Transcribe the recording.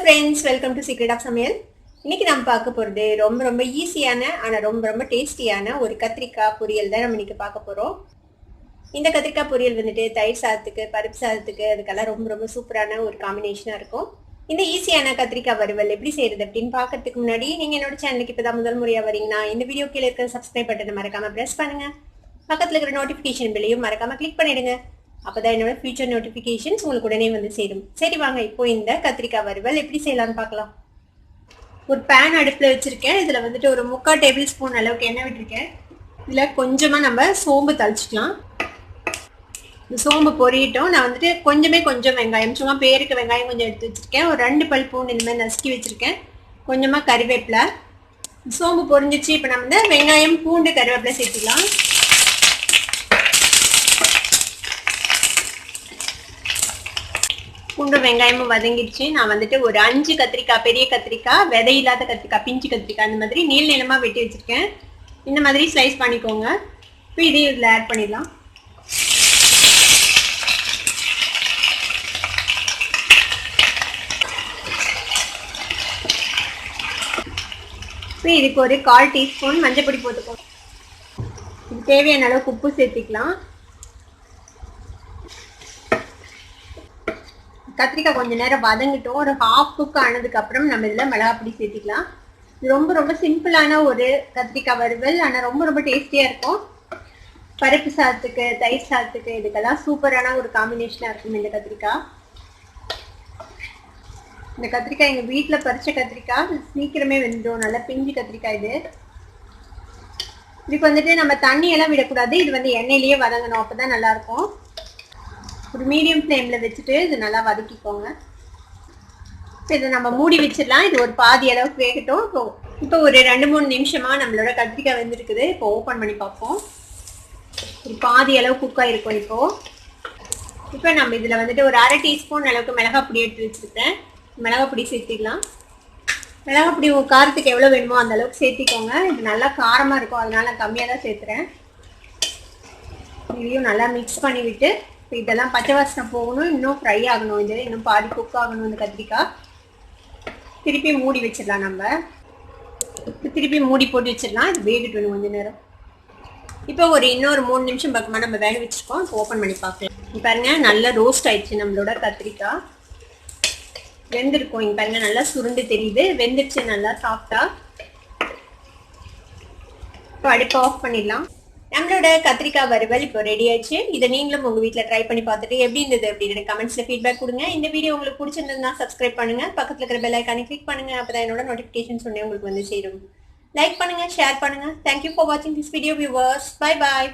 friends, welcome to Secret of Samayal. இன்னைக்கு நம்ம பார்க்க போறது ரொம்ப ஈஸியான ஆனா ரொம்ப டேஸ்டியான ஒரு கத்திரிக்காய் பொரியல் தான் நம்ம இன்னைக்கு பார்க்க போறோம். இந்த கத்திரிக்காய் பொரியல் வந்துட்டு தயிர் சாதத்துக்கு, பருப்பு சாதத்துக்கு அதுக்கெல்லாம் ரொம்ப சூப்பரான ஒரு காம்பினேஷனா இருக்கும். இந்த ஈஸியான கத்திரிக்காய் வறுவல் எப்படி செய்யறது அப்படின்னு பார்க்கறதுக்கு முன்னாடி நீங்க என்னோட சேனலுக்கு இப்பதான் முதல் முறையா வரீங்கன்னா இந்த வீடியோ கீழே இருக்கிற சப்ஸ்கிரைப் பட்டனை மறக்காம பிரஸ் பண்ணுங்க. பக்கத்துல இருக்கிற நோட்டிபிகேஷன் பெல்லையும் மறக்காம கிளிக் பண்ணிடுங்க. அப்பதான் என்னோட ஃபியூச்சர் நோட்டிபிகேஷன்ஸ் உங்களுக்கு உடனே வந்து சேரும். சரி வாங்க இப்போ இந்த கத்திரிக்காய் வறுவல் எப்படி செய்யலாம்னு பார்க்கலாம். ஒரு பேன் அடுப்புல வச்சிருக்கேன். இதுல வந்துட்டு ஒரு 3/4 டேபிள் ஸ்பூன் அளவுக்கு எண்ணெய் விட்டுருக்கேன். இதுல கொஞ்சமா நம்ம சோம்பு தாளிச்சுக்கலாம். இந்த சோம்பு பொரியட்டும். நான் வந்துட்டு கொஞ்சம் வெங்காயம், சும்மா பேருக்கு வெங்காயம் கொஞ்சம் எடுத்து வச்சிருக்கேன். ஒரு 2 பல் பூண்டு இந்த மாதிரி நசுக்கி வச்சிருக்கேன். கொஞ்சமா கறிவேப்பிலை. சோம்பு பொரிஞ்சிச்சு. இப்போ நம்ம இந்த வெங்காயம், பூண்டு, கறிவேப்பிலை சேர்த்துக்கலாம். பூண்டு வெங்காயமும் வதங்கிடுச்சு. நான் வந்துட்டு ஒரு 5 கத்திரிக்காய், பெரிய கத்திரிக்காய், விதை இல்லாத கத்திரிக்காய், பிஞ்சு கத்திரிக்காய் அந்த மாதிரி நீளமா வெட்டி வச்சிருக்கேன். இந்த மாதிரி ஸ்லைஸ் பண்ணிக்கோங்க. இப்போ இதையும் இதில் ஆட் பண்ணிடலாம். இப்போ இதுக்கு ஒரு 1/4 டீஸ்பூன் மஞ்சள் பொடி போட்டுக்கோங்க. இது தேவையான அளவுக்கு உப்பு சேர்த்துக்கலாம். கத்திரிக்காய் கொஞ்ச நேரம் வதங்கிட்டோம். ஒரு 1/2 குக் ஆனதுக்கு அப்புறம் நம்ம இதில் மிளகாப்பொடி சேர்த்துக்கலாம். இது ரொம்ப சிம்பிளான ஒரு கத்திரிக்காய் வறுவல், ஆனால் ரொம்ப டேஸ்டியாக இருக்கும். பருப்பு சாதத்துக்கு, தயிர் சாதத்துக்கு இதுக்கெல்லாம் சூப்பரான ஒரு காம்பினேஷனாக இருக்கும் இந்த கத்திரிக்காய். இந்த கத்திரிக்காய் எங்கள் வீட்டில் பறிச்ச கத்திரிக்காய், சீக்கிரமே வெந்துடும். நல்லா பிஞ்சு கத்திரிக்காய் இது. இதுக்கு வந்துட்டு நம்ம தண்ணியெல்லாம் விடக்கூடாது. இது வந்து எண்ணெயிலேயே வதங்கணும், அப்போ தான் நல்லாயிருக்கும். ஒரு மீடியம் ஃப்ளேமில் வச்சுட்டு இது நல்லா வதக்கிக்கோங்க. இப்போ இதை நம்ம மூடி வச்சிடலாம். இது ஒரு பாதி அளவுக்கு வேகட்டும். இப்போ ஒரு 2-3 நிமிஷமாக நம்மளோட கத்திரிக்காய் வெந்திருக்குது. இப்போ ஓப்பன் பண்ணி பார்ப்போம். ஒரு பாதி அளவு குக் ஆகிருக்கும். இப்போ நம்ம இதில் வந்துட்டு ஒரு 1/2 டீஸ்பூன் அளவுக்கு மிளகாய் பொடி எடுத்து வச்சுருக்கேன். மிளகாய் பொடி சேர்த்திக்கலாம். மிளகாய் பொடி உங்கள் காரத்துக்கு எவ்வளோ வேணுமோ அந்த அளவுக்கு சேர்த்திக்கோங்க. இது நல்லா காரமாக இருக்கும், அதனால நான் கம்மியாக தான் சேர்த்துறேன். இதையும் நல்லா மிக்ஸ் பண்ணி விட்டு இதெல்லாம் பச்சை வாசனை போகணும், இன்னும் ஃப்ரை ஆகணும். இது இன்னும் பாதி குக் ஆகணும் இந்த கத்திரிக்காய். திருப்பி மூடி வச்சிடலாம். நம்ம திருப்பி மூடி போட்டு வச்சிடலாம். இது வேகட்டு வேணும் கொஞ்ச நேரம். இப்போ இன்னொரு 3 நிமிஷம் பக்கமாக நம்ம வேக வச்சுருக்கோம். இப்போ ஓப்பன் பண்ணி பார்க்கலாம். பாருங்க நல்லா ரோஸ்ட் ஆயிடுச்சு நம்மளோட கத்திரிக்காய். வெந்திருக்கும். இங்கே பாருங்க நல்லா சுருண்டு தெரியுது. வெந்துடுச்சு நல்லா சாஃப்டா. இப்போ அடுப்பு ஆஃப் பண்ணிடலாம். நம்மளோட கத்திரிக்காய் வறுவல் இப்போ ரெடி ஆயிடுச்சு. இதை நீங்களும் உங்க வீட்டில் ட்ரை பண்ணி பார்த்துட்டு எப்படி இருந்தது அப்படின்னு கமெண்ட்ஸ்ல ஃபீட்பேக் கொடுங்க. இந்த வீடியோ உங்களுக்கு பிடிச்சிருந்ததுன்னா சப்ஸ்கிரைப் பண்ணுங்க. பக்கத்துல இருக்கிற பெல் ஐக்கானை கிளிக் பண்ணுங்க. அப்பதான் என்னோட நோட்டிபிகேஷன் சொன்னே உங்களுக்கு வந்து சேரும். லைக் பண்ணுங்க, ஷேர் பண்ணுங்க. தேங்க்யூ ஃபார் வாட்சிங் this video viewers. Bye bye.